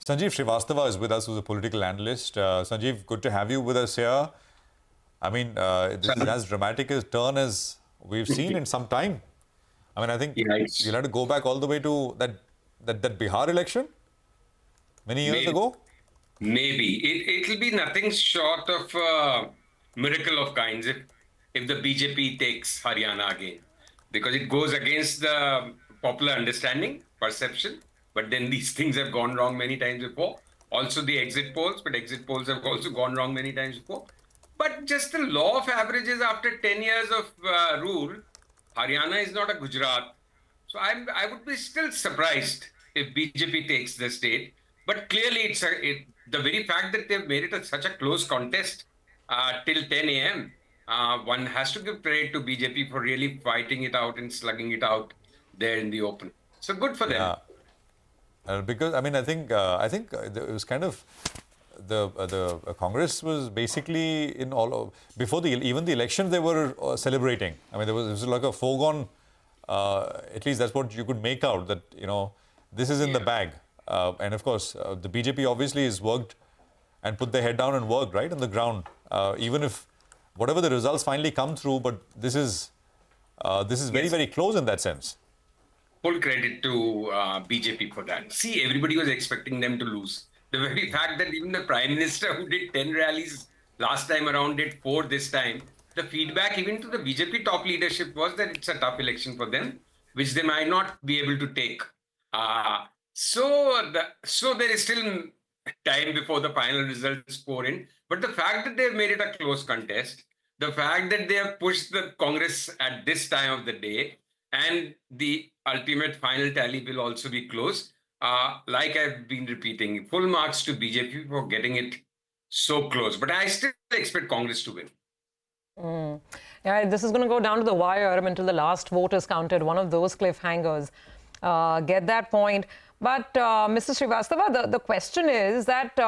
Sanjeev Srivastava is with us, who's a political analyst. Sanjeev, good to have you with us here. I mean, this is as dramatic a turn as we've seen in some time. I mean, I think you'll have to go back all the way to that Bihar election many years ago. Maybe. It'll be nothing short of a miracle of kinds if the BJP takes Haryana again. Because it goes against the popular understanding, perception. But then these things have gone wrong many times before. Also the exit polls, but exit polls have also gone wrong many times before. But just the law of averages after 10 years of rule, Haryana is not a Gujarat. So I would be still surprised if BJP takes the state. But clearly, the very fact that they've made it such a close contest till 10 a.m., one has to give credit to BJP for really fighting it out and slugging it out there in the open. So good for them. Yeah. Because I mean, I think it was kind of the Congress was basically in all before even the elections they were celebrating. I mean, it was like a foregone. At least that's what you could make out, that this is in the bag. And of course, the BJP obviously has worked and put their head down and worked right on the ground. Even if whatever the results finally come through, but this is very, very close in that sense. Full credit to BJP for that. See, everybody was expecting them to lose. The very fact that even the Prime Minister, who did 10 rallies last time around, did 4 this time, the feedback even to the BJP top leadership was that it's a tough election for them, which they might not be able to take. So there is still time before the final results pour in. But the fact that they've made it a close contest, the fact that they have pushed the Congress at this time of the day, and the ultimate final tally will also be close. Like I've been repeating, full marks to BJP for getting it so close. But I still expect Congress to win. Yeah, this is going to go down to the wire until the last vote is counted. One of those cliffhangers. Get that point. But Mr. Srivastava, the question is that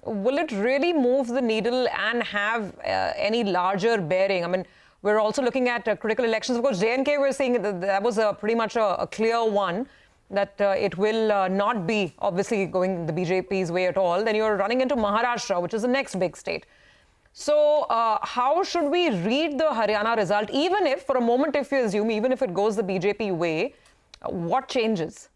will it really move the needle and have any larger bearing? I mean, we're also looking at critical elections. Of course, J&K, we're seeing that was pretty much a clear one, that it will not be obviously going the BJP's way at all. Then you're running into Maharashtra, which is the next big state. So how should we read the Haryana result, even if, for a moment, if you assume, even if it goes the BJP way, what changes?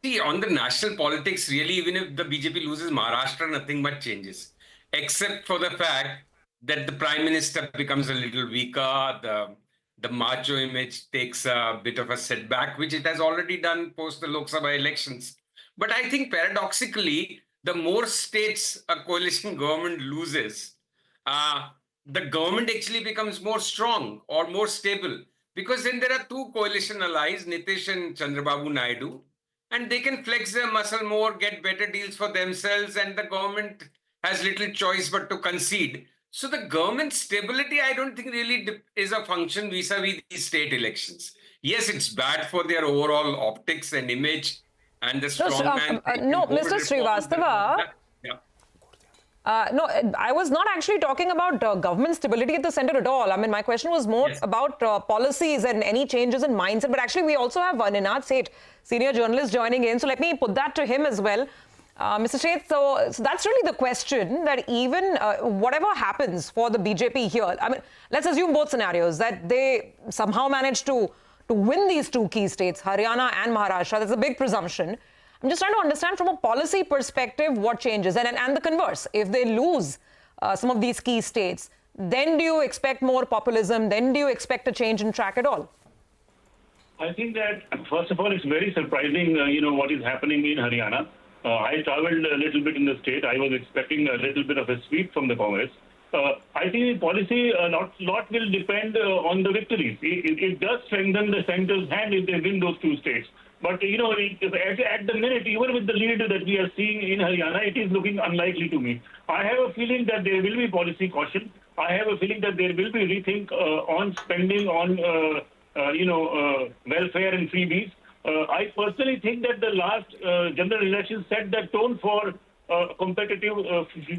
See, on the national politics, really, even if the BJP loses Maharashtra, nothing much changes, except for the fact that the Prime Minister becomes a little weaker, the macho image takes a bit of a setback, which it has already done post the Lok Sabha elections. But I think paradoxically, the more states a coalition government loses, the government actually becomes more strong or more stable, because then there are 2 coalition allies, Nitish and Chandrababu Naidu, and they can flex their muscle more, get better deals for themselves, and the government has little choice but to concede. So the government stability, I don't think really is a function vis-a-vis these state elections. Yes, it's bad for their overall optics and image and the strongman. No, Mr. Srivastava. No, I was not actually talking about government stability at the center at all. I mean, my question was more about policies and any changes in mindset. But actually, we also have Ninad Sheth, senior journalist, joining in. So let me put that to him as well. Mr. Sheth, so that's really the question, that even whatever happens for the BJP here, I mean, let's assume both scenarios, that they somehow manage to win these 2 key states, Haryana and Maharashtra. That's a big presumption. I'm just trying to understand from a policy perspective what changes. And the converse, if they lose some of these key states, then do you expect more populism? Then do you expect a change in track at all? I think that, first of all, it's very surprising, what is happening in Haryana. I traveled a little bit in the state. I was expecting a little bit of a sweep from the Congress. I think policy, a lot will depend on the victories. It does strengthen the centre's hand if they win those 2 states. But, at the minute, even with the lead that we are seeing in Haryana, it is looking unlikely to me. I have a feeling that there will be policy caution. I have a feeling that there will be rethink on spending on, welfare and freebies. I personally think that the last general election set the tone for competitive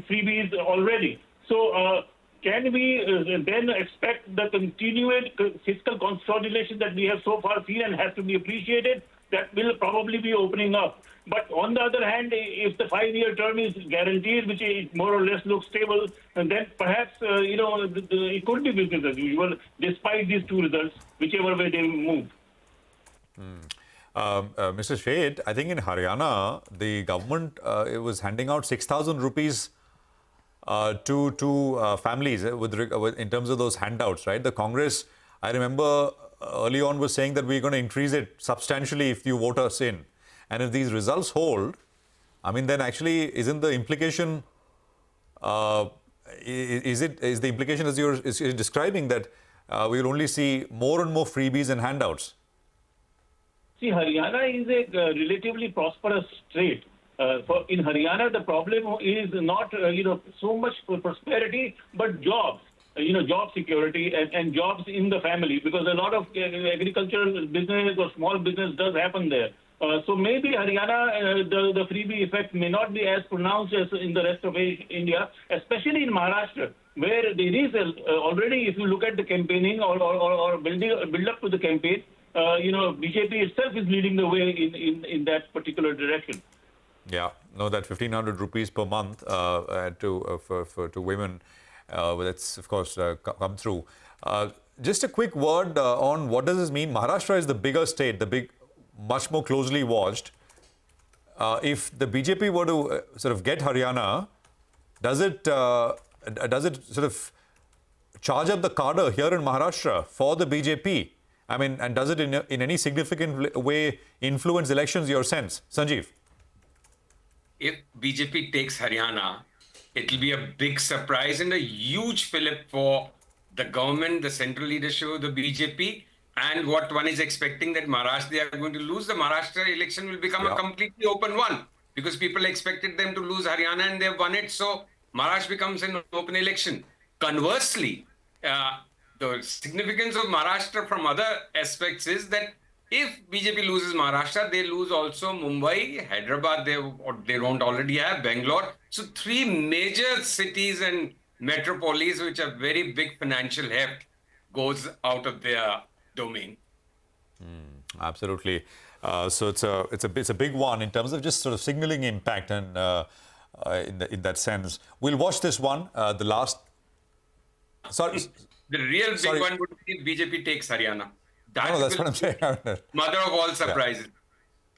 freebies already. So can we then expect the continued fiscal consolidation that we have so far seen and has to be appreciated? that will probably be opening up. But on the other hand, if the 5-year term is guaranteed, which it more or less looks stable, and then perhaps, it could be business as usual, despite these two results, whichever way they move. Mr. Sheth, I think in Haryana, the government it was handing out 6,000 rupees to families in terms of those handouts, right? The Congress, I remember early on was saying that we're going to increase it substantially if you vote us in. And if these results hold, I mean, then actually isn't the implication, is the implication as you're describing that we will only see more and more freebies and handouts? See, Haryana is a relatively prosperous state. In Haryana, the problem is not, so much prosperity, but jobs. Job security and jobs in the family, because a lot of agricultural business or small business does happen there. So maybe Haryana, the freebie effect may not be as pronounced as in the rest of India, especially in Maharashtra, where there is already, if you look at the campaigning or build up to the campaign, BJP itself is leading the way in that particular direction. Yeah, no, that 1,500 rupees per month to women, that's of course come through. Just a quick word on what does this mean. Maharashtra is the bigger state, much more closely watched. If the BJP were to sort of get Haryana, does it sort of charge up the cadre here in Maharashtra for the BJP? I mean, and does it in any significant way influence elections, your sense? Sanjeev? If BJP takes Haryana, it will be a big surprise and a huge fillip for the government, the central leadership of the BJP, and what one is expecting that Maharashtra, they are going to lose. The Maharashtra election will become a completely open one, because people expected them to lose Haryana and they've won it. So Maharashtra becomes an open election. Conversely, the significance of Maharashtra from other aspects is that if BJP loses Maharashtra, they lose also Mumbai, Hyderabad, they don't already have, Bangalore. So 3 major cities and metropolis which have very big financial heft goes out of their domain. Absolutely. So it's a big one in terms of just sort of signaling impact and in that sense. We'll watch this one. The last. Sorry. The real big one would be if BJP takes Haryana. That's what I'm saying. Mother of all surprises.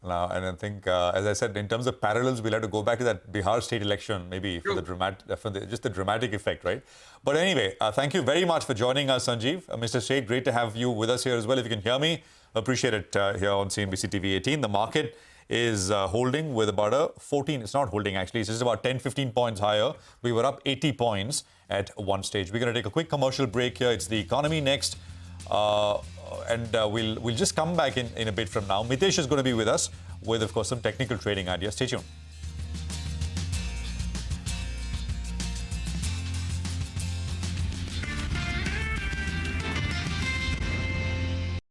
Now, and I think, as I said, in terms of parallels, we'll have to go back to that Bihar state election, maybe for just the dramatic effect, right? But anyway, thank you very much for joining us, Sanjeev. Mr. Sheth, great to have you with us here as well. If you can hear me, appreciate it here on CNBC TV 18. The market is holding with about a 14. It's not holding, actually. It's just about 10, 15 points higher. We were up 80 points at one stage. We're going to take a quick commercial break here. It's the economy next. And we'll just come back in a bit from now. Mitesh is going to be with us with, of course, some technical trading ideas. Stay tuned.